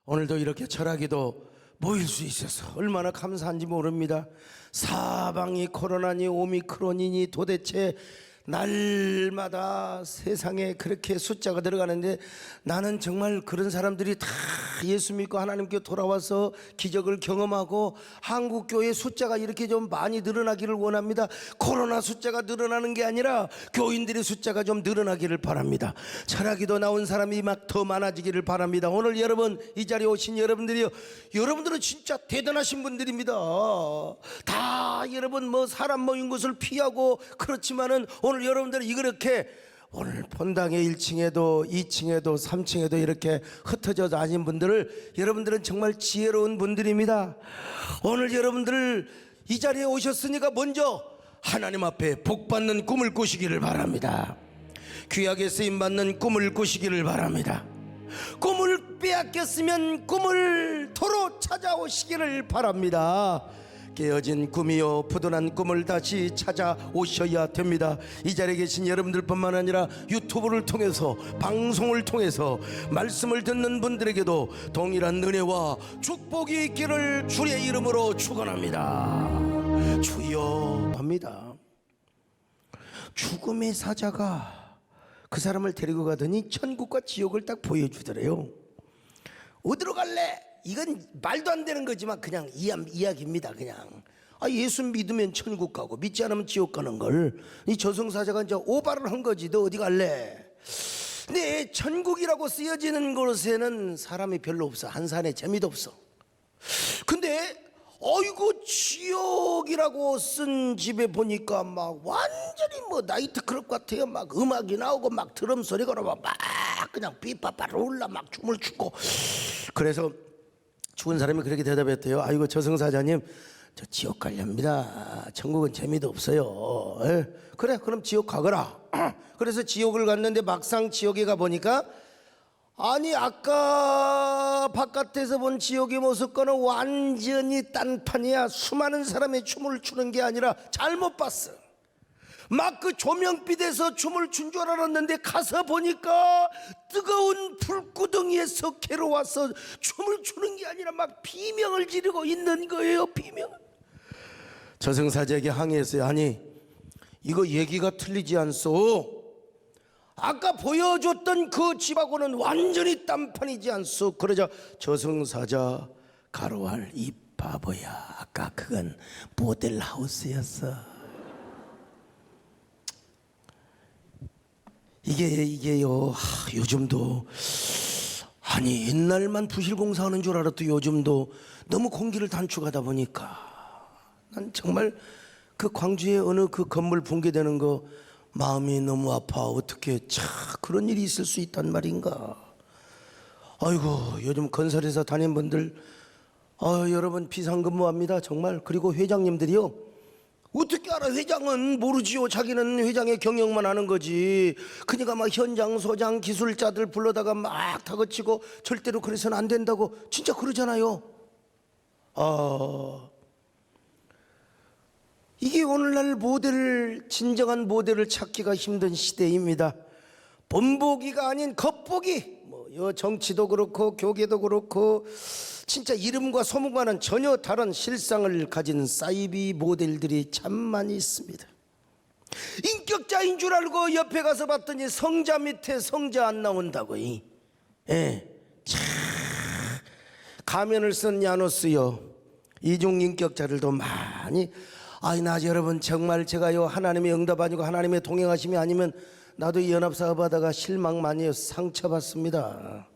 오늘도 이렇게 철학기도 모일 수 있어서 얼마나 감사한지 모릅니다. 사방이 코로나니 오미크론이니 도대체 날마다 세상에 그렇게 숫자가 들어가는데, 나는 정말 그런 사람들이 다 예수 믿고 하나님께 돌아와서 기적을 경험하고 한국 교회 숫자가 이렇게 좀 많이 늘어나기를 원합니다. 코로나 숫자가 늘어나는 게 아니라 교인들의 숫자가 좀 늘어나기를 바랍니다. 철학기도 나온 사람이 막 더 많아지기를 바랍니다. 오늘 여러분, 이 자리에 오신 여러분들이요, 여러분들은 진짜 대단하신 분들입니다. 다 여러분 사람 모인 곳을 피하고 그렇지만은 오늘 여러분들은 이렇게 오늘 본당의 1층에도 2층에도 3층에도 이렇게 흩어져 다닌 분들을, 여러분들은 정말 지혜로운 분들입니다. 오늘 여러분들 이 자리에 오셨으니까 먼저 하나님 앞에 복받는 꿈을 꾸시기를 바랍니다. 귀하게 쓰임받는 꿈을 꾸시기를 바랍니다. 꿈을 빼앗겼으면 꿈을 도로 찾아오시기를 바랍니다. 깨어진 꿈이요 부도난 꿈을 다시 찾아오셔야 됩니다. 이 자리에 계신 여러분들뿐만 아니라 유튜브를 통해서, 방송을 통해서 말씀을 듣는 분들에게도 동일한 은혜와 축복이 있기를 주의 이름으로 축원합니다. 주여 합니다. 죽음의 사자가 그 사람을 데리고 가더니 천국과 지옥을 딱 보여주더래요. 어디로 갈래? 이건 말도 안 되는 거지만 그냥 이야기입니다. 그냥 예수 믿으면 천국 가고 믿지 않으면 지옥 가는 걸 이 저승사자가 이제 오바를 한 거지. 너 어디 갈래? 근데 천국이라고 쓰여지는 곳에는 사람이 별로 없어. 한산에 재미도 없어. 근데 어이구 지옥이라고 쓴 집에 보니까 막 완전히 나이트클럽 같아요. 막 음악이 나오고 막 드럼 소리가 나고 막 그냥 삐빠빠를 올라 막 춤을 추고. 그래서 죽은 사람이 그렇게 대답했대요. 아이고 저승사자님, 저 지옥 가렵니다. 천국은 재미도 없어요. 그래, 그럼 지옥 가거라. 그래서 지옥을 갔는데 막상 지옥에 가보니까, 아니 아까 바깥에서 본 지옥의 모습과는 완전히 딴판이야. 수많은 사람이 춤을 추는 게 아니라 잘못 봤어. 막 그 조명빛에서 춤을 춘 줄 알았는데 가서 보니까 뜨거운 불구덩이에서 괴로워서 춤을 추는 게 아니라 막 비명을 지르고 있는 거예요. 비명. 저승사자에게 항의했어요. 아니 이거 얘기가 틀리지 않소? 아까 보여줬던 그 집하고는 완전히 딴판이지 않소? 그러자 저승사자 가로할 이 바보야, 아까 그건 모델하우스였어. 이게요, 요즘도, 아니 옛날만 부실공사하는 줄 알았도 요즘도 너무 공기를 단축하다 보니까 난 정말 그 광주의 어느 그 건물 붕괴되는 거 마음이 너무 아파. 어떻게 그런 일이 있을 수 있단 말인가. 아이고, 요즘 건설회사 다닌 분들 여러분 비상근무합니다 정말. 그리고 회장님들이요, 어떻게 알아? 회장은 모르지요. 자기는 회장의 경영만 하는 거지. 그러니까 막 현장 소장 기술자들 불러다가 막 다그치고 절대로 그래서는 안 된다고 진짜 그러잖아요. 이게 오늘날 진정한 모델을 찾기가 힘든 시대입니다. 본보기가 아닌 겉보기. 정치도 그렇고 교계도 그렇고 진짜 이름과 소문과는 전혀 다른 실상을 가진 사이비 모델들이 참 많이 있습니다. 인격자인 줄 알고 옆에 가서 봤더니 성자 밑에 성자 안 나온다고. 가면을 쓴 야노스요, 이중인격자들도 많이. 나 여러분 정말 제가요, 하나님의 응답 아니고 하나님의 동행하심이 아니면 나도 이 연합사업 하다가 실망 많이 해서 상처받습니다.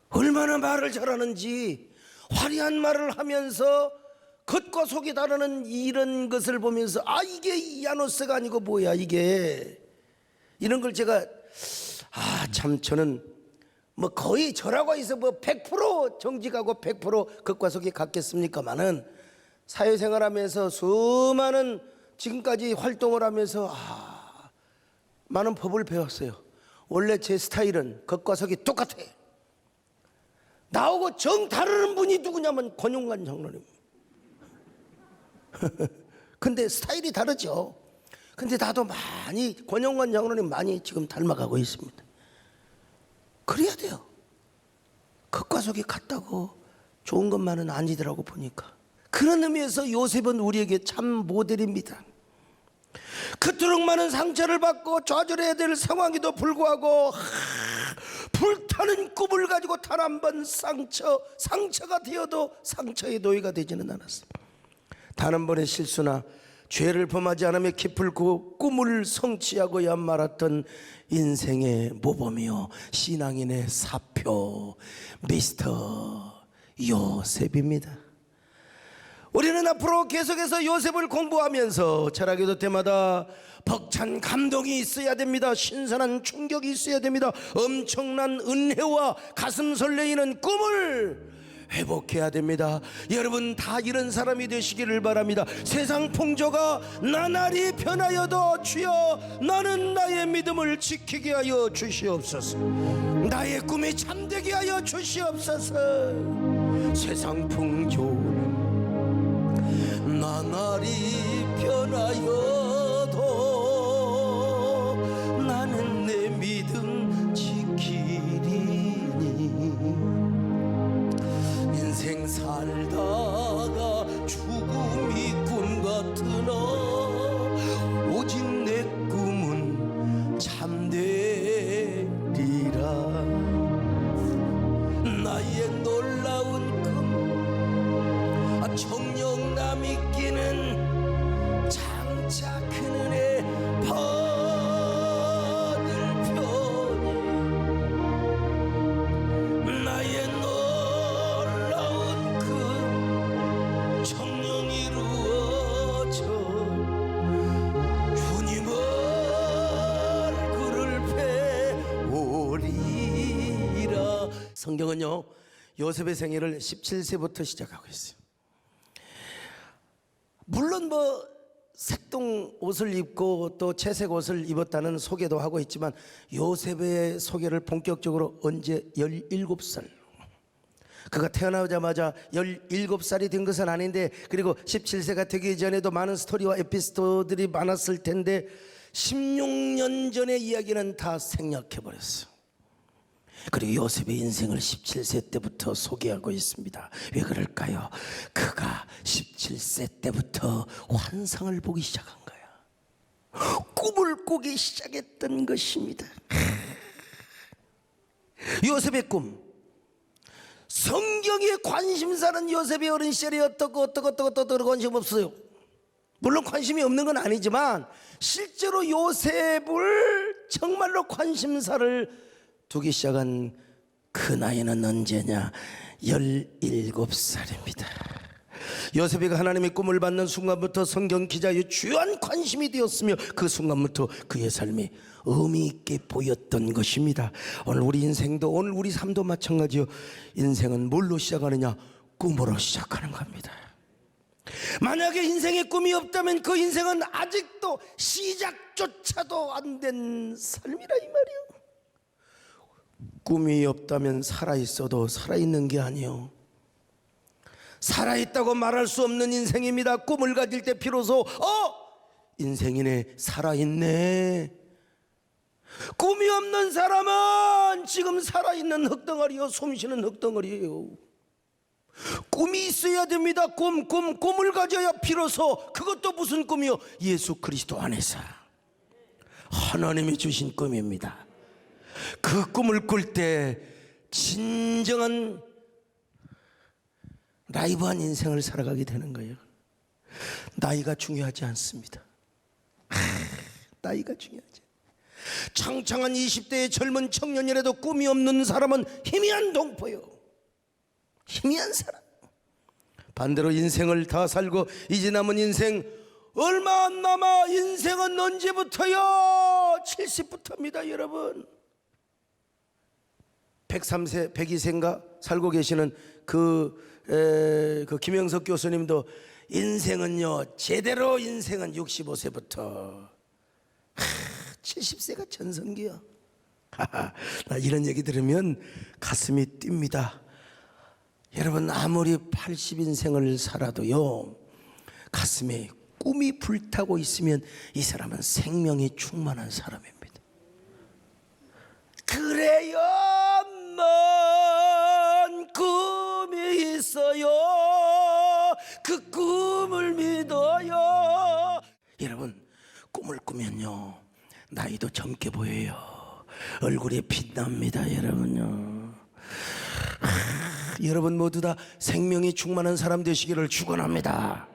얼마나 말을 잘하는지, 화려한 말을 하면서 겉과 속이 다르는 이런 것을 보면서 이게 야노스가 아니고 뭐야 이게. 이런 걸 제가 참 저는 거의 저라고 해서 100% 정직하고 100% 겉과 속이 같겠습니까마는 사회생활하면서 수많은 지금까지 활동을 하면서 많은 법을 배웠어요. 원래 제 스타일은 겉과 속이 똑같아. 나하고 정 다르는 분이 누구냐면 권용관 장로님. 근데 스타일이 다르죠. 근데 나도 많이 권용관 장로님 많이 지금 닮아가고 있습니다. 그래야 돼요. 겉과 속가속이 같다고. 좋은 것만은 아니더라고 보니까. 그런 의미에서 요셉은 우리에게 참 모델입니다. 그토록 많은 상처를 받고 좌절해야 될 상황에도 불구하고 불타는 꿈을 가지고 단 한 번 상처가 되어도 상처의 노예가 되지는 않았습니다. 단 한 번의 실수나 죄를 범하지 않으며 기필코 꿈을 성취하고야 말았던 인생의 모범이요 신앙인의 사표 미스터 요셉입니다. 우리는 앞으로 계속해서 요셉을 공부하면서 철학에도 때마다 벅찬 감동이 있어야 됩니다. 신선한 충격이 있어야 됩니다. 엄청난 은혜와 가슴 설레이는 꿈을 회복해야 됩니다. 여러분 다 이런 사람이 되시기를 바랍니다. 세상 풍조가 나날이 변하여도 주여 나는 나의 믿음을 지키게 하여 주시옵소서. 나의 꿈이 참되게 하여 주시옵소서. 세상 풍조는 나날이 변하여도 나는 내 믿음 지키리니. 인생 살다가 죽음이 꿈 같으나 오직 내 꿈은 참되리라. 나의 놀라운 꿈 정령남 있기는 장차 큰 은혜 받을 편이. 나의 놀라운 꿈 정령 이루어져 주님 얼굴을 배우리라. 성경은요 요셉의 생애를 17세부터 시작하고 있어요. 물론 색동 옷을 입고 또 채색 옷을 입었다는 소개도 하고 있지만 요셉의 소개를 본격적으로 언제 17살, 그가 태어나자마자 17살이 된 것은 아닌데, 그리고 17세가 되기 전에도 많은 스토리와 에피소드들이 많았을 텐데 16년 전의 이야기는 다 생략해버렸어요. 그리고 요셉의 인생을 17세 때부터 소개하고 있습니다. 왜 그럴까요? 그가 17세 때부터 환상을 보기 시작한 거야. 꿈을 꾸기 시작했던 것입니다. 요셉의 꿈. 성경의 관심사는 요셉의 어린 시절에 어떻고 관심 없어요. 물론 관심이 없는 건 아니지만 실제로 요셉을 정말로 관심사를 두기 시작한 그 나이는 언제냐? 17살입니다. 요셉이 하나님의 꿈을 받는 순간부터 성경 기자의 주요한 관심이 되었으며 그 순간부터 그의 삶이 의미 있게 보였던 것입니다. 오늘 우리 인생도, 오늘 우리 삶도 마찬가지요. 인생은 뭘로 시작하느냐? 꿈으로 시작하는 겁니다. 만약에 인생에 꿈이 없다면 그 인생은 아직도 시작조차도 안 된 삶이라 이 말이에요. 꿈이 없다면 살아있어도 살아있는 게 아니요, 살아있다고 말할 수 없는 인생입니다. 꿈을 가질 때 비로소 인생이네, 살아있네. 꿈이 없는 사람은 지금 살아있는 흙덩어리요, 숨쉬는 흙덩어리예요. 꿈이 있어야 됩니다. 꿈을 가져야 비로소, 그것도 무슨 꿈이요? 예수 그리스도 안에서 하나님이 주신 꿈입니다. 그 꿈을 꿀 때 진정한 라이브한 인생을 살아가게 되는 거예요. 나이가 중요하지 않습니다. 나이가 중요하지. 창창한 20대의 젊은 청년이라도 꿈이 없는 사람은 희미한 동포요, 희미한 사람. 반대로 인생을 다 살고 이제 남은 인생 얼마 안 남아. 인생은 언제부터요? 70부터입니다 여러분. 103세 102세인가 살고 계시는 그 김영석 교수님도 인생은요, 제대로 인생은 65세부터 70세가 전성기야. 나 이런 얘기 들으면 가슴이 뜁니다. 여러분 아무리 80인생을 살아도요, 가슴에 꿈이 불타고 있으면 이 사람은 생명이 충만한 사람입니다. 그래요, 먼 그 꿈을 믿어요. 여러분, 꿈을 꾸면요 나이도 젊게 보여요. 얼굴이 빛납니다. 여러분요. 여러분 모두 다 생명이 충만한 사람 되시기를 축원합니다.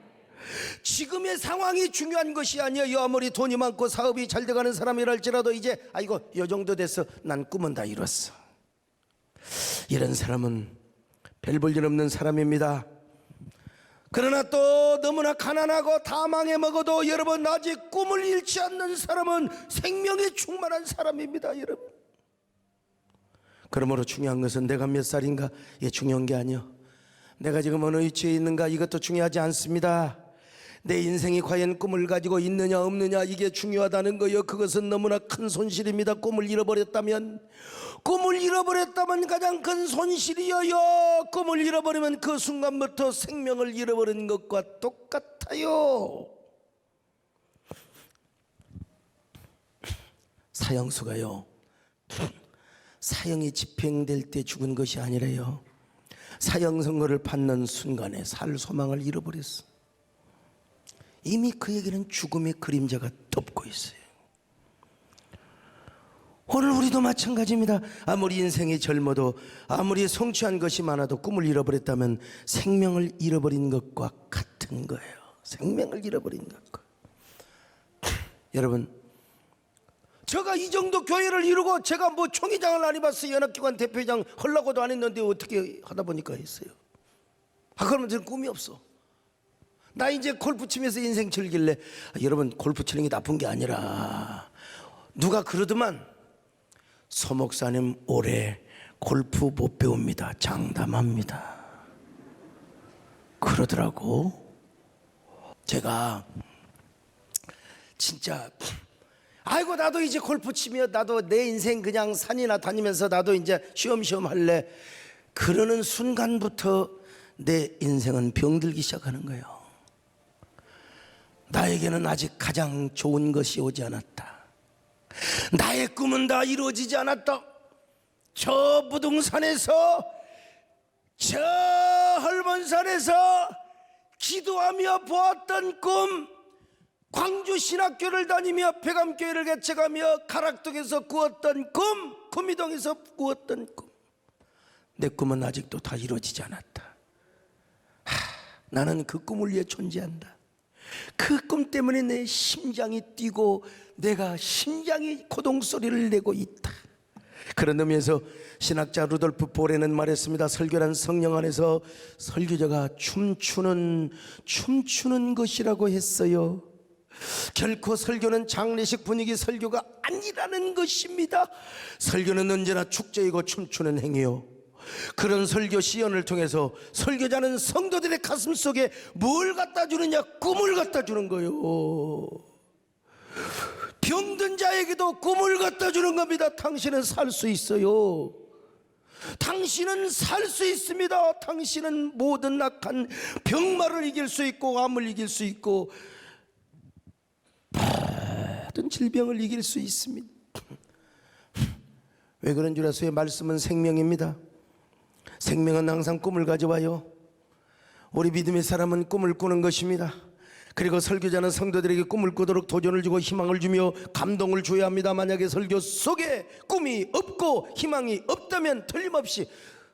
지금의 상황이 중요한 것이 아니에요. 아무리 돈이 많고 사업이 잘 돼가는 사람이랄지라도 이제 아이고 요 정도 됐어, 난 꿈은 다 이뤘어. 이런 사람은 별 볼 일 없는 사람입니다. 그러나 또 너무나 가난하고 다 망해먹어도 여러분 아직 꿈을 잃지 않는 사람은 생명이 충만한 사람입니다. 여러분, 그러므로 중요한 것은 내가 몇 살인가 이게 중요한 게 아니요, 내가 지금 어느 위치에 있는가 이것도 중요하지 않습니다. 내 인생이 과연 꿈을 가지고 있느냐 없느냐 이게 중요하다는 거예요. 그것은 너무나 큰 손실입니다. 꿈을 잃어버렸다면 가장 큰 손실이에요. 꿈을 잃어버리면 그 순간부터 생명을 잃어버린 것과 똑같아요. 사형수가요 사형이 집행될 때 죽은 것이 아니라요, 사형 선고를 받는 순간에 살 소망을 잃어버렸어. 이미 그에게는 죽음의 그림자가 덮고 있어요. 오늘 우리도 마찬가지입니다. 아무리 인생이 젊어도 아무리 성취한 것이 많아도 꿈을 잃어버렸다면 생명을 잃어버린 것과 같은 거예요. 생명을 잃어버린 것과. 여러분, 제가 이 정도 교회를 이루고 제가 뭐 총회장을 안 해봤어요. 연합기관 대표장 하려고도 안 했는데 어떻게 하다 보니까 했어요. 그러면 저는 꿈이 없어. 나 이제 골프 치면서 인생 즐길래. 여러분, 골프 치는 게 나쁜 게 아니라 누가 그러더만 서 목사님 올해 골프 못 배웁니다, 장담합니다, 그러더라고. 제가 진짜 아이고 나도 이제 골프 치면 나도 내 인생 그냥 산이나 다니면서 나도 이제 쉬엄쉬엄 할래, 그러는 순간부터 내 인생은 병들기 시작하는 거예요. 나에게는 아직 가장 좋은 것이 오지 않았다. 나의 꿈은 다 이루어지지 않았다. 저 부동산에서, 저 헐몬산에서 기도하며 보았던 꿈, 광주 신학교를 다니며 폐감교회를 개척하며 가락동에서 꾸었던 꿈, 구미동에서 꾸었던 꿈, 내 꿈은 아직도 다 이루어지지 않았다. 나는 그 꿈을 위해 존재한다. 그 꿈 때문에 내 심장이 뛰고 내가 심장이 고동소리를 내고 있다. 그런 의미에서 신학자 루돌프 보레는 말했습니다. 설교란 성령 안에서 설교자가 춤추는 것이라고 했어요. 결코 설교는 장례식 분위기 설교가 아니라는 것입니다. 설교는 언제나 축제이고 춤추는 행위요, 그런 설교 시연을 통해서 설교자는 성도들의 가슴 속에 뭘 갖다 주느냐? 꿈을 갖다 주는 거예요. 병든 자에게도 꿈을 갖다 주는 겁니다. 당신은 살 수 있어요. 당신은 살 수 있습니다. 당신은 모든 악한 병마를 이길 수 있고 암을 이길 수 있고 모든 질병을 이길 수 있습니다. 왜 그런 줄 아세요? 말씀은 생명입니다. 생명은 항상 꿈을 가져와요. 우리 믿음의 사람은 꿈을 꾸는 것입니다. 그리고 설교자는 성도들에게 꿈을 꾸도록 도전을 주고 희망을 주며 감동을 줘야 합니다. 만약에 설교 속에 꿈이 없고 희망이 없다면 틀림없이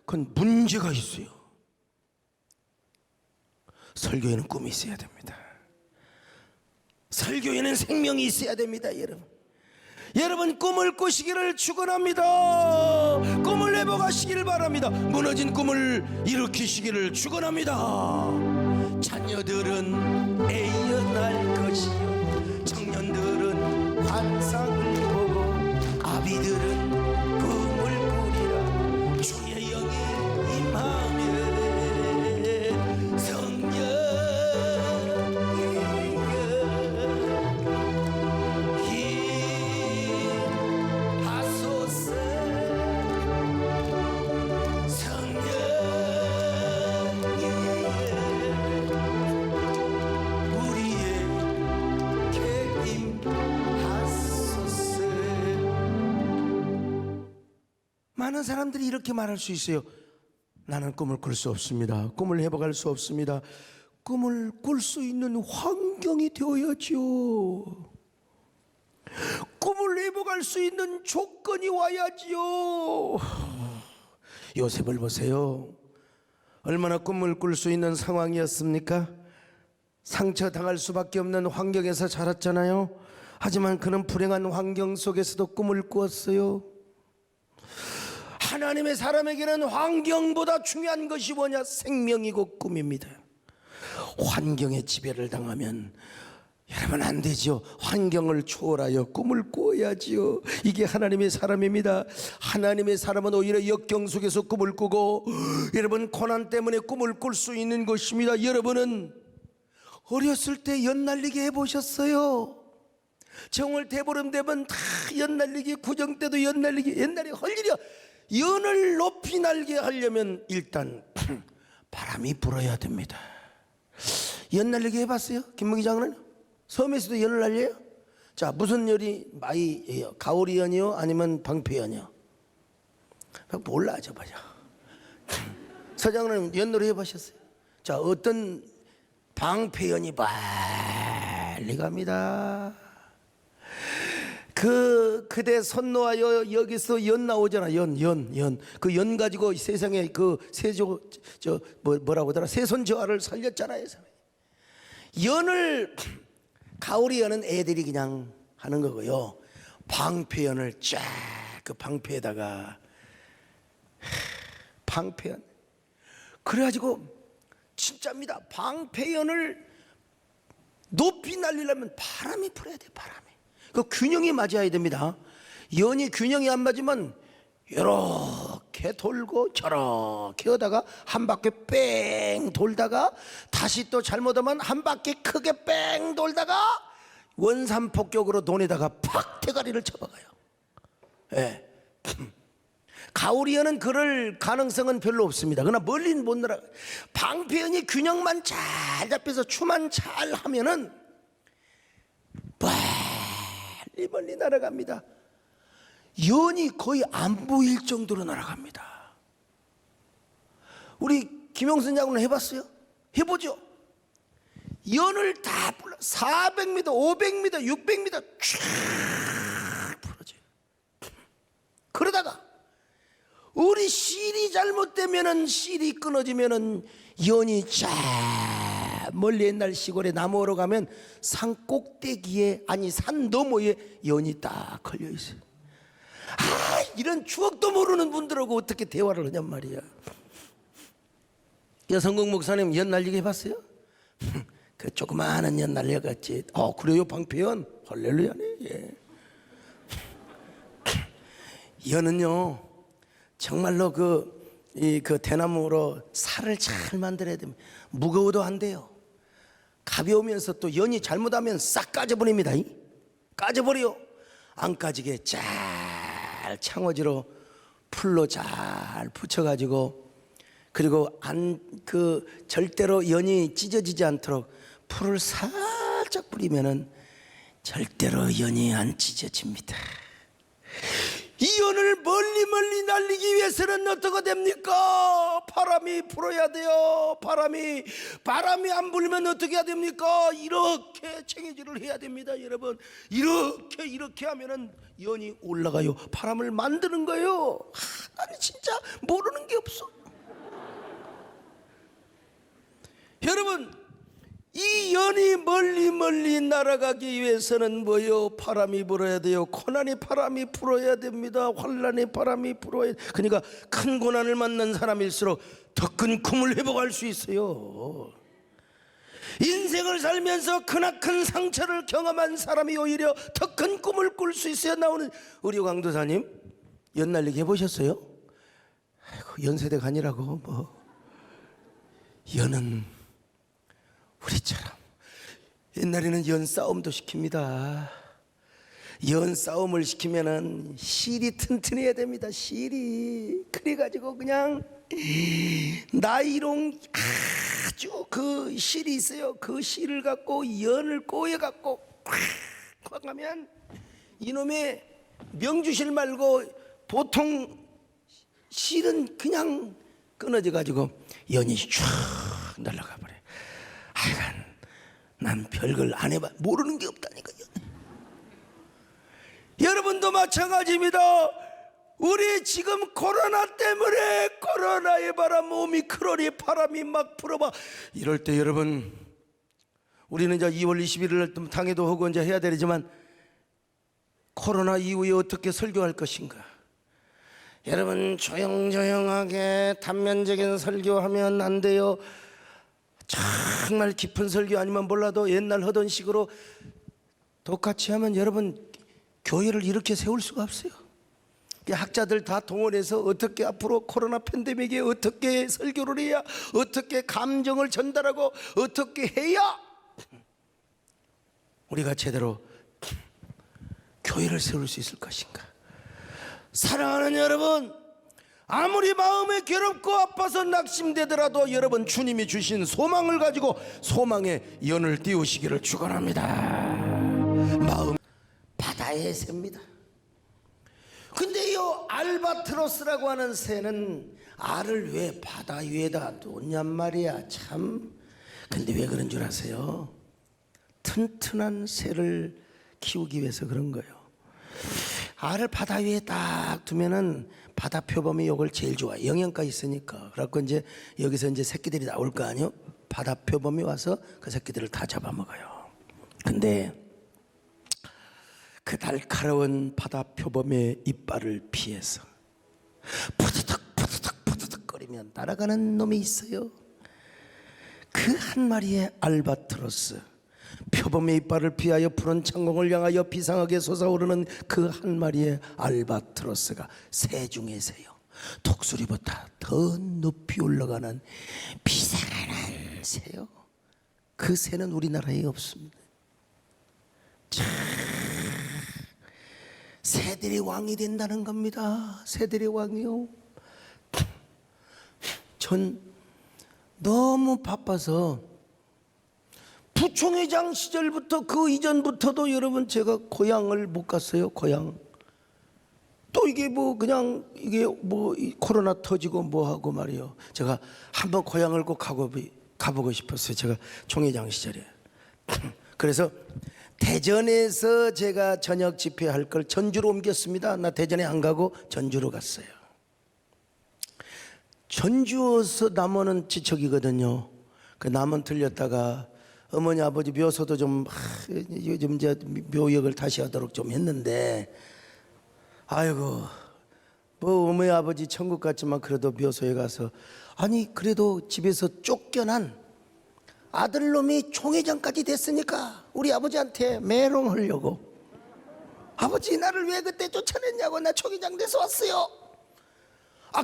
그건 문제가 있어요. 설교에는 꿈이 있어야 됩니다. 설교에는 생명이 있어야 됩니다. 여러분 꿈을 꾸시기를 축원합니다. 꿈을 회복하시기를 바랍니다. 무너진 꿈을 일으키시기를 축원합니다. 자녀들은 애연할 것이요, 청년들은 환상을 보고 아비들은 꿈을 꾸리라. 주의 영이 임하며 많은 사람들이 이렇게 말할 수 있어요. 나는 꿈을 꿀 수 없습니다. 꿈을 회복할 수 없습니다. 꿈을 꿀 수 있는 환경이 되어야지요. 꿈을 회복할 수 있는 조건이 와야지요. 요셉을 보세요. 얼마나 꿈을 꿀 수 있는 상황이었습니까? 상처당할 수밖에 없는 환경에서 자랐잖아요. 하지만 그는 불행한 환경 속에서도 꿈을 꾸었어요. 하나님의 사람에게는 환경보다 중요한 것이 뭐냐? 생명이고 꿈입니다. 환경에 지배를 당하면 여러분 안 되죠. 환경을 초월하여 꿈을 꾸어야지요. 이게 하나님의 사람입니다. 하나님의 사람은 오히려 역경 속에서 꿈을 꾸고, 여러분 고난 때문에 꿈을 꿀 수 있는 것입니다. 여러분은 어렸을 때 연날리기 해보셨어요? 정월 대보름 되면 다 연날리기, 구정 때도 연날리기. 옛날에 할 일이야. 연을 높이 날게 하려면 일단 바람이 불어야 됩니다. 연날리기 해봤어요? 김무기 장로는? 섬에서도 연을 날려요? 자, 무슨 연이 많이 가오리 연이요? 아니면 방패연이요? 몰라, 저 봐요. 서장로는 연놀이 해보셨어요? 자, 어떤 방패연이 빨리 갑니다. 그대 손 놓아요. 여기서 연 나오잖아. 연. 그 연 가지고 세상에 그 뭐라고 하더라? 세손저하를 살렸잖아요. 연을 가오리 연은 애들이 그냥 하는 거고요. 방패연을 쫙 그 방패에다가 방패연. 그래가지고 진짜입니다. 방패연을 높이 날리려면 바람이 불어야 돼. 바람이. 그 균형이 맞아야 됩니다. 연이 균형이 안 맞으면 이렇게 돌고 저렇게 하다가 한 바퀴 뺑 돌다가 다시 또 잘못하면 한 바퀴 크게 뺑 돌다가 원산폭격으로 돈에다가 팍 대가리를 쳐박아요. 예. 가오리연은 그럴 가능성은 별로 없습니다. 그러나 멀리는 못 날아가. 방패연이 균형만 잘 잡혀서 추만 잘 하면은 멀리 날아갑니다. 연이 거의 안 보일 정도로 날아갑니다. 우리 김용선 장군은 해봤어요? 해보죠. 연을 다 불러 400m, 500m, 600m 쫙 풀어줘요. 그러다가 우리 실이 잘못되면은, 실이 끊어지면은 연이 쫙 멀리 옛날 시골에 나무로 가면 산 꼭대기에, 아니 산 너머에 연이 딱 걸려 있어요. 이런 추억도 모르는 분들하고 어떻게 대화를 하냔 말이야. 여성국 목사님 연 날리기 해봤어요? 그 조그마한 연 날려갔지. 그래요? 방패연? 할렐루야네. 예. 연은요 정말로 그 대나무로 살을 잘 만들어야 됩니다. 무거워도 안 돼요. 가벼우면서 또 연이 잘못하면 싹 까져버립니다. 까져버려. 안 까지게 잘 창호지로 풀로 잘 붙여가지고, 그리고 절대로 연이 찢어지지 않도록 풀을 살짝 뿌리면은 절대로 연이 안 찢어집니다. 이 연을 멀리 날리기 위해서는 어떻게 됩니까? 바람이 불어야 돼요. 바람이 안 불면 어떻게 해야 됩니까? 이렇게 챙겨질을 해야 됩니다. 여러분, 이렇게 하면은 연이 올라가요. 바람을 만드는 거예요. 나는 진짜 모르는 게 없어. 여러분, 이 연이 멀리 날아가기 위해서는 뭐요? 바람이 불어야 돼요. 고난의 바람이 불어야 됩니다. 환난의 바람이 불어야. 그러니까 큰 고난을 만난 사람일수록 더 큰 꿈을 회복할 수 있어요. 인생을 살면서 크나큰 상처를 경험한 사람이 오히려 더 큰 꿈을 꿀 수 있어요. 나오는 우리 강도사님 연 날리기 해보셨어요? 아이고, 연세대가 아니라고 뭐. 연은 우리처럼 옛날에는 연 싸움도 시킵니다. 연 싸움을 시키면은 실이 튼튼해야 됩니다. 실이. 그래가지고 그냥 나이롱 아주 그 실이 있어요. 그 실을 갖고 연을 꼬여갖고 콱 하면 이놈의 명주실 말고 보통 실은 그냥 끊어져 가지고 연이 쫙 날아가 버려요. 난 별걸 안 해봐. 모르는 게 없다니까요. 여러분도 마찬가지입니다. 우리 지금 코로나 때문에 코로나의 바람, 오미크론의 바람이 막 불어봐. 이럴 때 여러분, 우리는 이제 2월 21일 날 당회도 하고 이제 해야 되지만 코로나 이후에 어떻게 설교할 것인가? 여러분 조용조용하게 단면적인 설교하면 안 돼요. 정말 깊은 설교 아니면 몰라도 옛날 하던 식으로 똑같이 하면 여러분 교회를 이렇게 세울 수가 없어요. 학자들 다 동원해서 어떻게 앞으로 코로나 팬데믹에 어떻게 설교를 해야, 어떻게 감정을 전달하고 어떻게 해야 우리가 제대로 교회를 세울 수 있을 것인가? 사랑하는 여러분, 아무리 마음이 괴롭고 아파서 낙심되더라도 여러분 주님이 주신 소망을 가지고 소망의 연을 띄우시기를 축원합니다. 마음 바다의 새입니다. 근데 이 알바트로스라고 하는 새는 알을 왜 바다 위에다 놓냔 말이야. 참. 근데 왜 그런 줄 아세요? 튼튼한 새를 키우기 위해서 그런 거예요. 알을 바다 위에 딱 두면은 바다 표범이 이걸 제일 좋아해. 영양가 있으니까. 그래갖고 이제 여기서 이제 새끼들이 나올 거 아니요? 바다 표범이 와서 그 새끼들을 다 잡아먹어요. 근데 그 날카로운 바다 표범의 이빨을 피해서 푸드득 푸드득 푸드득 거리며 날아가는 놈이 있어요. 그 한 마리의 알바트로스, 표범의 이빨을 피하여 푸른 창공을 향하여 비상하게 솟아오르는 그 한 마리의 알바트로스가 새 중의 새요. 독수리보다 더 높이 올라가는 비상한 새요. 그 새는 우리나라에 없습니다. 참, 새들이 왕이 된다는 겁니다. 새들이 왕이요. 전 너무 바빠서 부총회장 시절부터 그 이전부터도 여러분 제가 고향을 못 갔어요. 고향. 또 이게 뭐 그냥 이게 뭐 코로나 터지고 뭐 하고 말이요. 제가 한번 고향을 꼭 가보고 싶었어요. 제가 총회장 시절에. 그래서 대전에서 제가 저녁 집회할 걸 전주로 옮겼습니다. 나 대전에 안 가고 전주로 갔어요. 전주에서 남원은 지척이거든요. 그 남원 들렸다가 어머니 아버지 묘소도 좀 요즘 이제 묘역을 다시 하도록 좀 했는데, 아이고 뭐 어머니 아버지 천국 같지만 그래도 묘소에 가서, 아니 그래도 집에서 쫓겨난 아들놈이 총회장까지 됐으니까 우리 아버지한테 메롱하려고, 아버지 나를 왜 그때 쫓아냈냐고, 나 총회장 돼서 왔어요.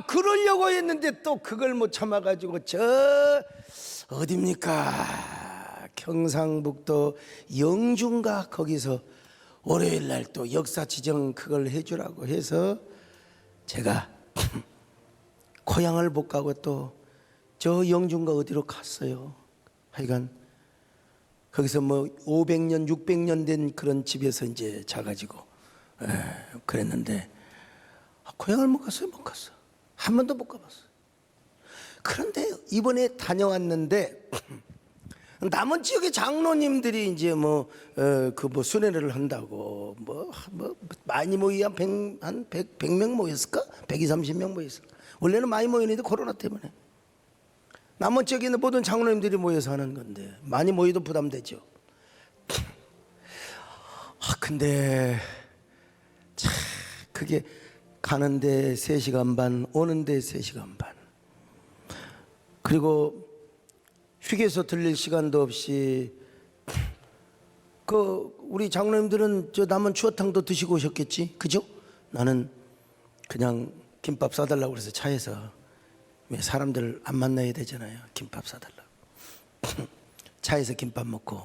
그러려고 했는데 또 그걸 못 참아가지고 저 어딥니까, 경상북도 영주인가, 거기서 월요일 날 또 역사 지정 그걸 해주라고 해서 제가 고향을 못 가고 또 저 영주인가 어디로 갔어요. 하여간 거기서 뭐 500년 600년 된 그런 집에서 이제 자가지고 그랬는데 고향을 못 갔어요. 못 갔어. 한 번도 못 가봤어요. 그런데 이번에 다녀왔는데 남은 지역의 장로님들이 이제 뭐 순회를 한다고 뭐 많이 모이 한 100명 모였을까? 120, 30명 모였을까? 원래는 많이 모이는데 코로나 때문에 남은 지역에 있는 모든 장로님들이 모여서 하는 건데 많이 모여도 부담되죠. 근데 참 그게 가는데 3시간 반, 오는데 3시간 반. 그리고 휴게소 들릴 시간도 없이 우리 장로님들은 저 남은 추어탕도 드시고 오셨겠지, 그죠? 나는 그냥 김밥 싸달라고 그래서 차에서, 왜 사람들 안 만나야 되잖아요. 김밥 싸달라고 차에서 김밥 먹고,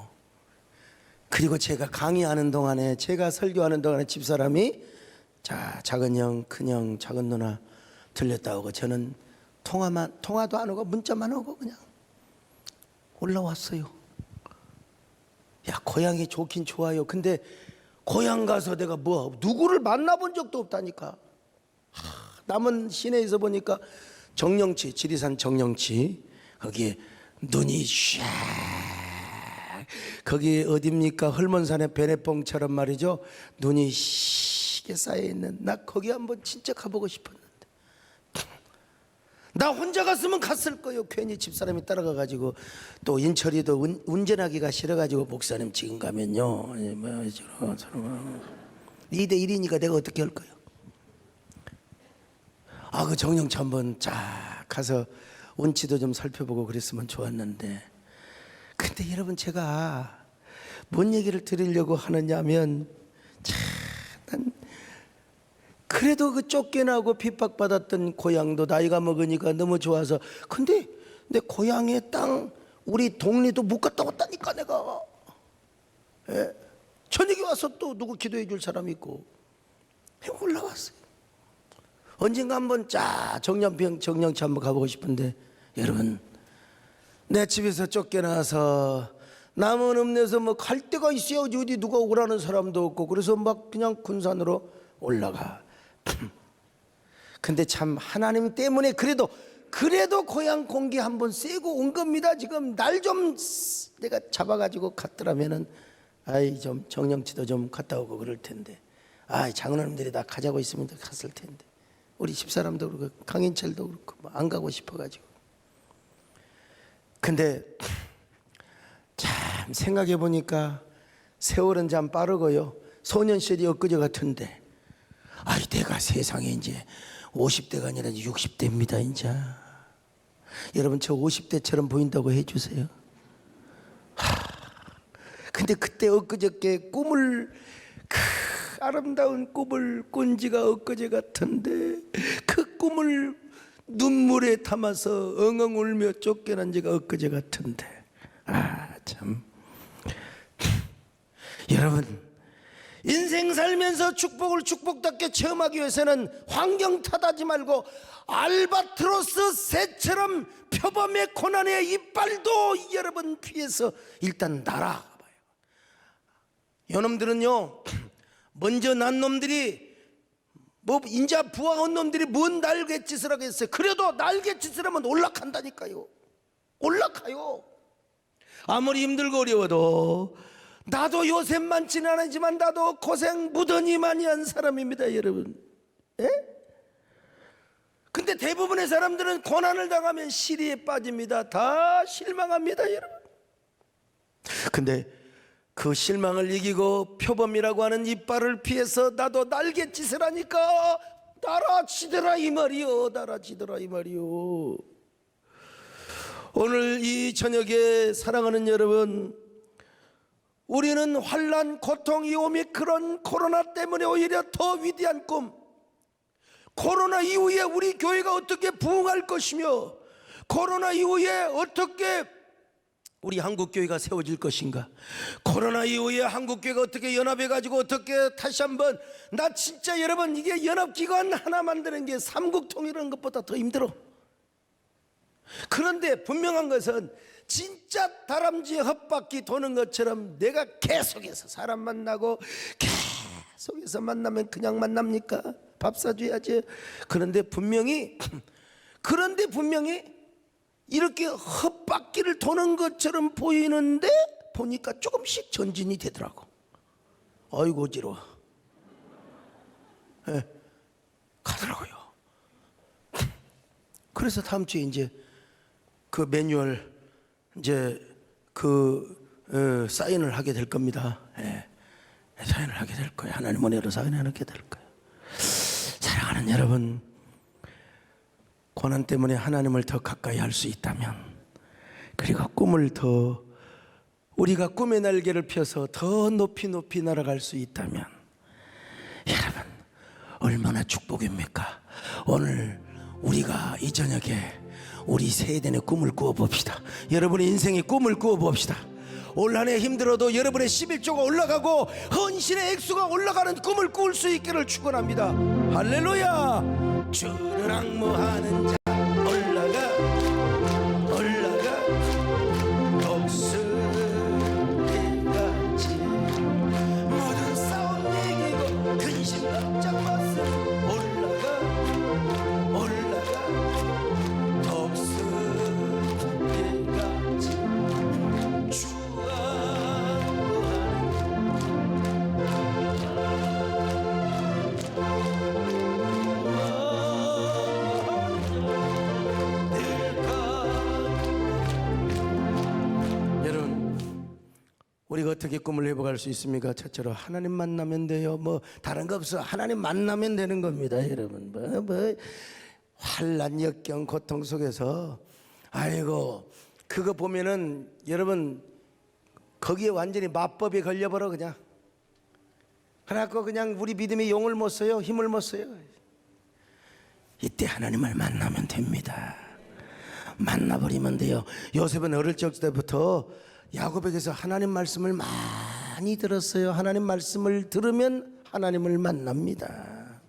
그리고 제가 강의하는 동안에, 제가 설교하는 동안에 집사람이 자 작은 형, 큰 형, 작은 누나 들렸다 오고, 저는 통화도 안 오고 문자만 오고 그냥 올라왔어요. 야, 고향이 좋긴 좋아요. 근데 고향 가서 내가 누구를 만나본 적도 없다니까. 남은 시내에서 보니까 정령치, 지리산 정령치, 거기에 눈이 샥 거기 어딥니까? 헐몬산의 베네봉처럼 말이죠. 눈이 시게 쌓여있는, 나 거기 한번 진짜 가보고 싶었는데 나 혼자 갔으면 갔을 거예요. 괜히 집사람이 따라가가지고 또 인철이도 운전하기가 싫어가지고 목사님 지금 가면요 2대 1이니까 내가 어떻게 할 거예요? 그 정령차 한번 쫙 가서 운치도 좀 살펴보고 그랬으면 좋았는데, 근데 여러분 제가 뭔 얘기를 드리려고 하느냐면, 난 그래도 그 쫓겨나고 핍박받았던 고향도 나이가 먹으니까 너무 좋아서, 근데 내 고향의 땅 우리 동리도 못 갔다 왔다니까 내가. 예? 저녁에 와서 또 누구 기도해 줄 사람이 있고 올라왔어요. 언젠가 한번 정령차 한번 가보고 싶은데, 여러분 내 집에서 쫓겨나서 남은 읍내에서 뭐 갈 데가 있어야지 어디 누가 오라는 사람도 없고, 그래서 막 그냥 군산으로 올라가. 근데 참 하나님 때문에 그래도 고향 공기 한번 쐬고 온 겁니다. 지금 날 좀 내가 잡아가지고 갔더라면은 좀 정령치도 좀 갔다 오고 그럴 텐데, 장로님들이 다 가자고 있으면 갔을 텐데, 우리 집사람도 그렇고 강인철도 그렇고 뭐 안 가고 싶어가지고. 근데 참 생각해 보니까 세월은 참 빠르고요. 소년시절이 엊그제 같은데, 내가 세상에 이제 50대가 아니라 60대입니다 이제. 여러분 저 50대처럼 보인다고 해주세요. 근데 그때 엊그저께 꿈을, 아름다운 꿈을 꾼 지가 엊그제 같은데, 그 꿈을 눈물에 담아서 엉엉 울며 쫓겨난 지가 엊그제 같은데, 참. 여러분 인생 살면서 축복을 축복답게 체험하기 위해서는 환경 탓하지 말고 알바트로스 새처럼 표범의 고난의 이빨도 여러분 귀에서 일단 날아봐요. 요놈들은요, 먼저 난 놈들이 인자 부화한 놈들이 뭔 날갯짓을 하겠어요. 그래도 날갯짓을 하면 올라간다니까요. 올라가요. 아무리 힘들고 어려워도, 나도 요셉만치는 않지만 나도 고생 무던히 많이 한 사람입니다 여러분. 예? 근데 대부분의 사람들은 고난을 당하면 시리에 빠집니다. 다 실망합니다 여러분. 근데 그 실망을 이기고 표범이라고 하는 이빨을 피해서 나도 날갯짓을 하니까 날아지더라 이 말이요. 날아지더라 이 말이요. 오늘 이 저녁에 사랑하는 여러분, 우리는 환난, 고통, 이 오미크론 코로나 때문에 오히려 더 위대한 꿈, 코로나 이후에 우리 교회가 어떻게 부흥할 것이며, 코로나 이후에 어떻게 우리 한국교회가 세워질 것인가, 코로나 이후에 한국교회가 어떻게 연합해가지고 어떻게 다시 한번, 나 진짜 여러분 이게 연합기관 하나 만드는 게 삼국통일하는 것보다 더 힘들어. 그런데 분명한 것은 진짜 다람쥐 헛바퀴 도는 것처럼 내가 계속해서 사람 만나고 계속해서 만나면 그냥 만납니까? 밥 사줘야지. 그런데 분명히 이렇게 헛바퀴를 도는 것처럼 보이는데 보니까 조금씩 전진이 되더라고. 아이고 어지러워. 가더라고요. 그래서 다음 주에 이제 그 매뉴얼 이제 사인을 하게 될 겁니다. 사인을 하게 될 거예요. 하나님 은혜로 사인을 하게 될 거예요. 사랑하는 여러분, 고난 때문에 하나님을 더 가까이 할 수 있다면, 그리고 꿈을 더, 우리가 꿈의 날개를 펴서 더 높이 날아갈 수 있다면, 여러분 얼마나 축복입니까? 오늘 우리가 이 저녁에 우리 세대의 꿈을 꾸어봅시다. 여러분의 인생의 꿈을 꾸어봅시다. 올 한 해 힘들어도 여러분의 11조가 올라가고 헌신의 액수가 올라가는 꿈을 꾸을 수 있기를 축원합니다. 할렐루야. 주를 앙모하는 자 올라가 독수리같이 모든 싸움 이기고 근심 걱정 마세. 올라가 독수리같이 주 우리가 어떻게 꿈을 회복할 수 있습니까? 첫째로 하나님 만나면 돼요. 뭐 다른 거 없어. 하나님 만나면 되는 겁니다, 여러분. 환난, 역경, 고통 속에서 아이고 그거 보면은 여러분 거기에 완전히 마법이 걸려버려 그냥. 그래갖고 그냥 우리 믿음의 용을 못 써요, 힘을 못 써요. 이때 하나님을 만나면 됩니다. 만나버리면 돼요. 요셉은 어릴 적 때부터 야곱에게서 하나님 말씀을 많이 들었어요. 하나님 말씀을 들으면 하나님을 만납니다.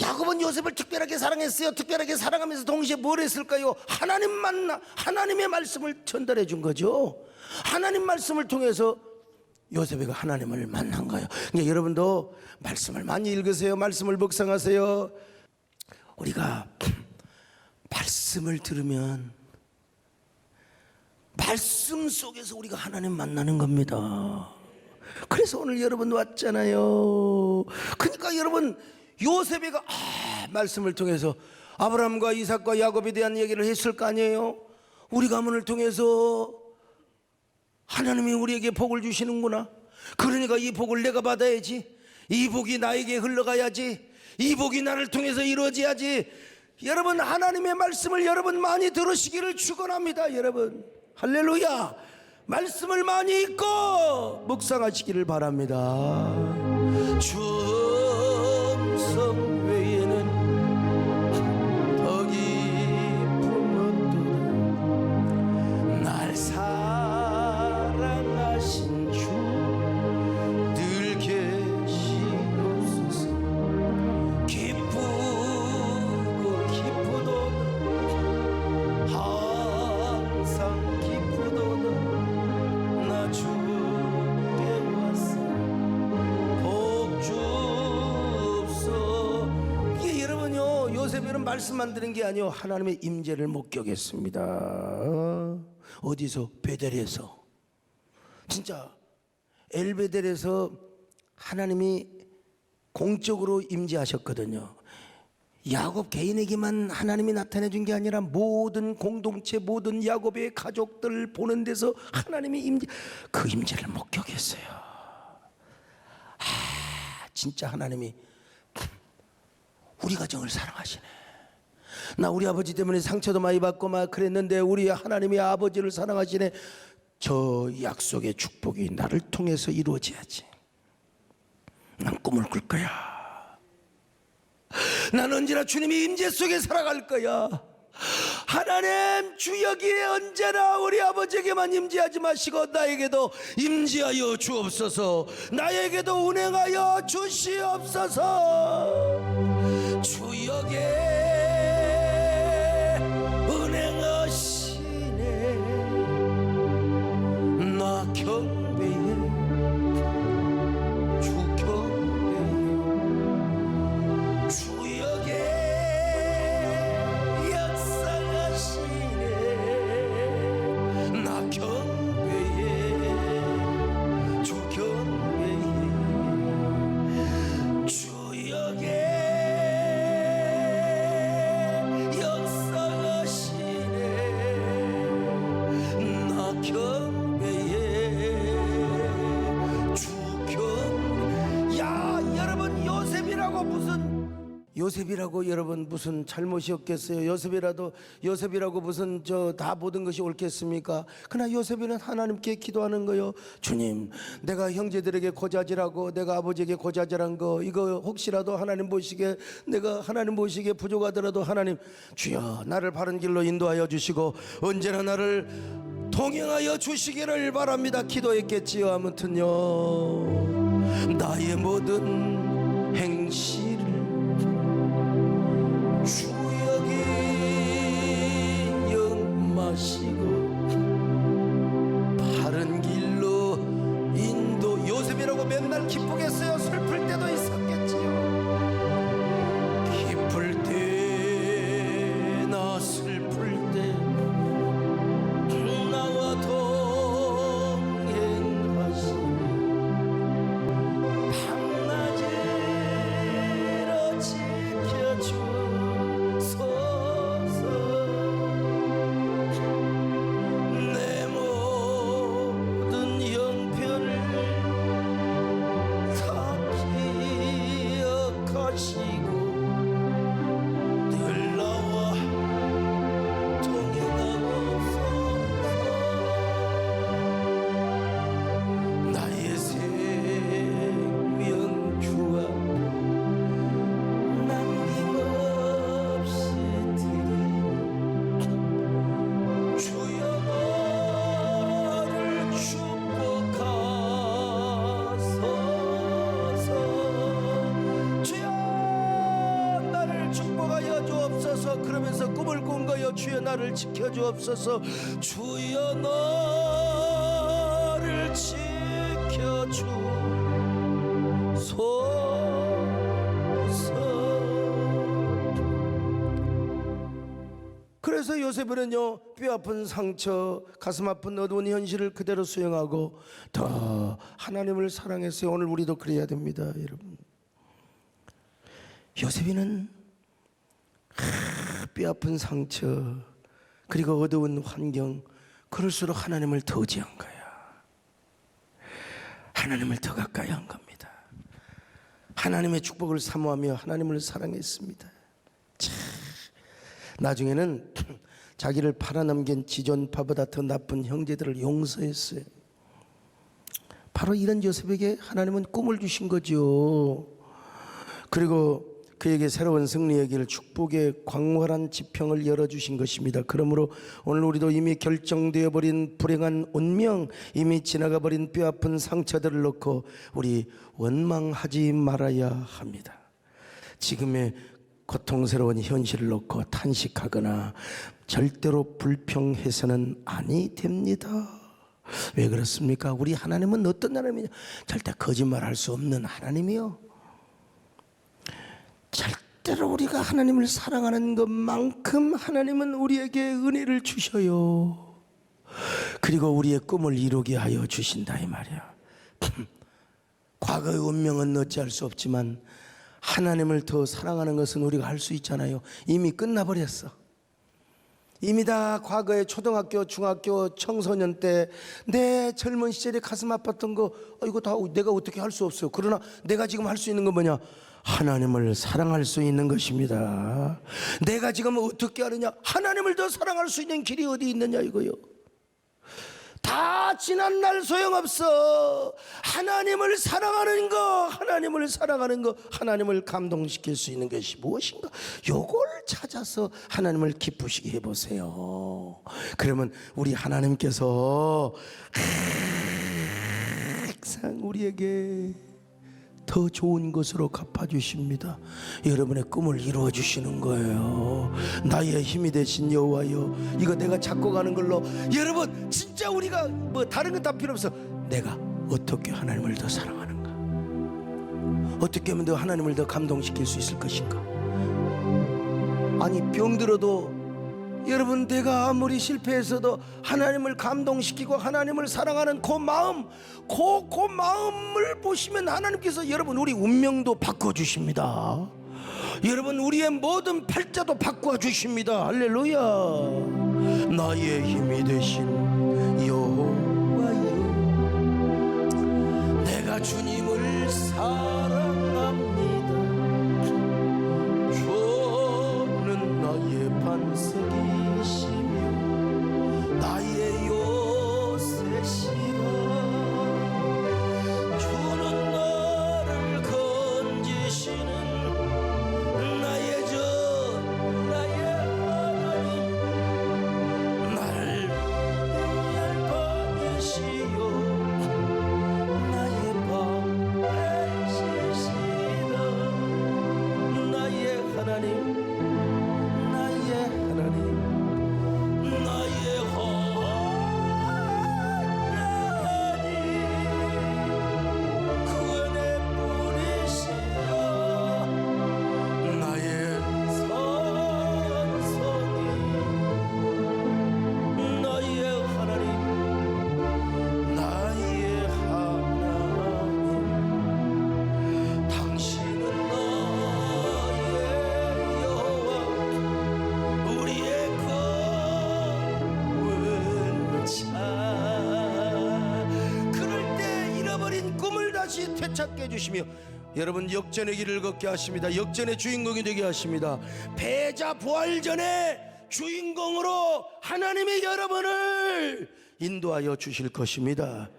야곱은 요셉을 특별하게 사랑했어요. 특별하게 사랑하면서 동시에 뭘 했을까요? 하나님 만나, 하나님의 말씀을 전달해 준 거죠. 하나님 말씀을 통해서 요셉이가 하나님을 만난 거예요. 그러니까 여러분도 말씀을 많이 읽으세요. 말씀을 묵상하세요. 우리가 말씀을 들으면 말씀 속에서 우리가 하나님 만나는 겁니다. 그래서 오늘 여러분 왔잖아요. 그러니까 여러분 요셉이가 말씀을 통해서 아브라함과 이삭과 야곱에 대한 얘기를 했을 거 아니에요. 우리 가문을 통해서 하나님이 우리에게 복을 주시는구나. 그러니까 이 복을 내가 받아야지. 이 복이 나에게 흘러가야지. 이 복이 나를 통해서 이루어져야지. 여러분 하나님의 말씀을 여러분 많이 들으시기를 축원합니다. 여러분 할렐루야. 말씀을 많이 읽고 묵상하시기를 바랍니다. 충성 외에는 더 깊음 없도다. 날 사랑하신 주 늘 계시옵소서. 기쁘고 기쁘도다. 항상 기쁘도다. 나 주께 왔어. 복 주옵소. 이게 여러분요 요셉이는 말씀만 들은 게 아니요 하나님의 임재를 목격했습니다. 어디서? 베델에서. 진짜 엘베델에서 하나님이 공적으로 임재하셨거든요. 야곱 개인에게만 하나님이 나타내 준 게 아니라 모든 공동체, 모든 야곱의 가족들 보는 데서 하나님이 그 임재를 목격했어요. 진짜 하나님이 우리 가정을 사랑하시네. 나 우리 아버지 때문에 상처도 많이 받고 막 그랬는데 우리 하나님이 아버지를 사랑하시네. 저 약속의 축복이 나를 통해서 이루어져야지. 난 꿈을 꿀 거야. 난 언제나 주님의 임재 속에 살아갈 거야. 하나님 주 여기에 언제나 우리 아버지에게만 임재하지 마시고 나에게도 임재하여 주옵소서. 나에게도 운행하여 주시옵소서. 주 여기에 은행하시네. 나 경배해. 주 경배해. 주 여기에 역사하시네. 나 경배해. 주 경배해. 주 여기에 요셉이라고 여러분 무슨 잘못이 없겠어요? 요셉이라고 무슨 다 모든 것이 옳겠습니까? 그러나 요셉이는 하나님께 기도하는 거요. 주님, 내가 형제들에게 고자질하고 내가 아버지에게 고자질한 거 이거 혹시라도 하나님 보시기에 내가 하나님 보시기에 부족하더라도 하나님 주여 나를 바른 길로 인도하여 주시고 언제나 나를 동행하여 주시기를 바랍니다. 기도했겠지요. 아무튼요 나의 모든 행실을 주 여기 영마시고 바른 길로 인도. 요셉이라고 맨날 기쁘겠어요? 슬플 때도 있었겠지요. 기쁠 때나 슬플 때 나와 동행하시네. 밤낮에 꿈을 꾼 거요. 주여 나를 지켜주옵소서. 주여 나를 지켜주소서. 그래서 요셉은요, 뼈아픈 상처, 가슴 아픈 어두운 현실을 그대로 수용하고 더 하나님을 사랑했어요. 오늘 우리도 그래야 됩니다, 여러분. 요셉이는 뼈아픈 상처 그리고 어두운 환경, 그럴수록 하나님을 더 의지한 거야. 하나님을 더 가까이 한 겁니다. 하나님의 축복을 사모하며 하나님을 사랑했습니다. 참, 나중에는 자기를 팔아넘긴 지존파보다 더 나쁜 형제들을 용서했어요. 바로 이런 요셉에게 하나님은 꿈을 주신 거죠. 그리고 그에게 새로운 승리의 길, 축복의 광활한 지평을 열어주신 것입니다. 그러므로 오늘 우리도 이미 결정되어 버린 불행한 운명, 이미 지나가 버린 뼈아픈 상처들을 놓고 우리 원망하지 말아야 합니다. 지금의 고통스러운 현실을 놓고 탄식하거나 절대로 불평해서는 아니 됩니다. 왜 그렇습니까? 우리 하나님은 어떤 하나님이냐? 절대 거짓말할 수 없는 하나님이요. 절대로 우리가 하나님을 사랑하는 것만큼 하나님은 우리에게 은혜를 주셔요. 그리고 우리의 꿈을 이루게 하여 주신다 이 말이야. 과거의 운명은 어찌할 수 없지만 하나님을 더 사랑하는 것은 우리가 할 수 있잖아요. 이미 끝나버렸어. 이미 다 과거에 초등학교, 중학교, 청소년 때 내 젊은 시절에 가슴 아팠던 거 이거 다 내가 어떻게 할 수 없어요. 그러나 내가 지금 할 수 있는 건 뭐냐? 하나님을 사랑할 수 있는 것입니다. 내가 지금 어떻게 하느냐? 하나님을 더 사랑할 수 있는 길이 어디 있느냐 이거요. 다 지난 날 소용없어. 하나님을 사랑하는 거, 하나님을 사랑하는 거, 하나님을 감동시킬 수 있는 것이 무엇인가? 요걸 찾아서 하나님을 기쁘시게 해보세요. 그러면 우리 하나님께서 항상 우리에게 더 좋은 것으로 갚아주십니다. 여러분의 꿈을 이루어주시는 거예요. 나의 힘이 되신 여호와여. 이거 내가 찾고 가는 걸로 여러분 진짜 우리가 뭐 다른 건 다 필요 없어. 내가 어떻게 하나님을 더 사랑하는가? 어떻게 하면 더 하나님을 더 감동시킬 수 있을 것인가? 아니 병들어도 여러분 내가 아무리 실패해서도 하나님을 감동시키고 하나님을 사랑하는 그 마음, 그 마음을 보시면 하나님께서 여러분 우리 운명도 바꿔주십니다. 여러분 우리의 모든 팔자도 바꿔주십니다. 할렐루야. 나의 힘이 되신 여호와여, 내가 주님을 사랑합니다. 주는 나의 반석이 나의 요새시라. 주는 나를 건지시는 나의 나의 하나님. 나를 얄팍이시요 나의 방 되시시라. 나의 하나님, 나의 하나님, 나의 하나님, 그 은혜 뿌리시라. 나의 산성이, 나의 하나님, 나의 하나님. 당신은 나의 여호와, 우리의 원차. 그럴 때 잃어버린 꿈을 다시 되찾게 해주시며 여러분 역전의 길을 걷게 하십니다. 역전의 주인공이 되게 하십니다. 패자 부활전의 주인공으로 하나님이 여러분을 인도하여 주실 것입니다.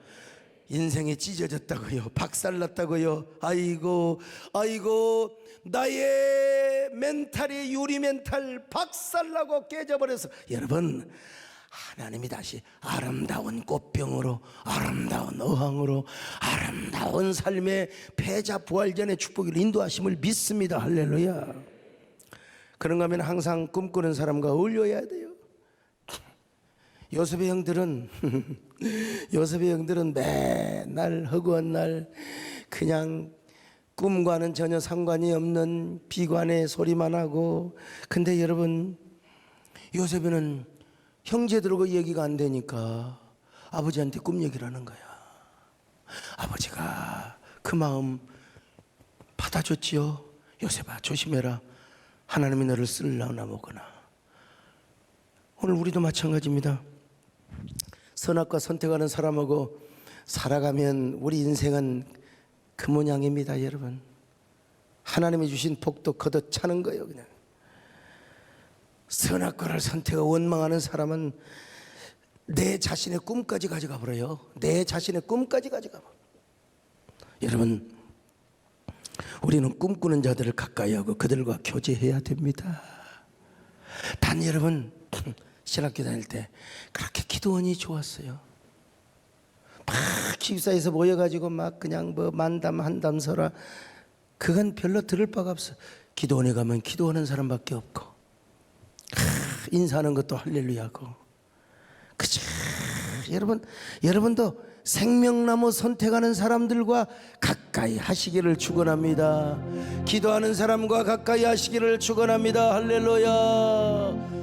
인생이 찢어졌다고요? 박살났다고요? 아이고 나의 멘탈이 유리 멘탈 박살나고 깨져버려서 여러분 하나님이 다시 아름다운 꽃병으로, 아름다운 어항으로, 아름다운 삶의 패자 부활전의 축복을 인도하심을 믿습니다. 할렐루야. 그런가 하면 항상 꿈꾸는 사람과 어울려야 돼요. 요셉의 형들은 요셉의 형들은 맨날 허구한 날 그냥 꿈과는 전혀 상관이 없는 비관의 소리만 하고, 근데 여러분 요셉이는 형제들하고 얘기가 안 되니까 아버지한테 꿈 얘기를 하는 거야. 아버지가 그 마음 받아줬지요. 요셉아 조심해라. 하나님이 너를 쓰려나 보구나. 오늘 우리도 마찬가지입니다. 선악과 선택하는 사람하고 살아가면 우리 인생은 그 모양입니다. 여러분, 하나님이 주신 복도 걷어 차는 거예요. 그냥 선악과를 선택하고 원망하는 사람은 내 자신의 꿈까지 가져가 버려요. 내 자신의 꿈까지 가져가 버려요. 여러분, 우리는 꿈꾸는 자들을 가까이 하고 그들과 교제해야 됩니다. 단 여러분, 신학교 다닐 때 그렇게 기도원이 좋았어요. 막 기숙사에서 모여가지고 막 그냥 뭐 만담 한담 서라. 그건 별로 들을 바가 없어. 기도원에 가면 기도하는 사람밖에 없고 인사하는 것도 할렐루야고. 그죠? 여러분도 생명나무 선택하는 사람들과 가까이 하시기를 축원합니다. 기도하는 사람과 가까이 하시기를 축원합니다. 할렐루야.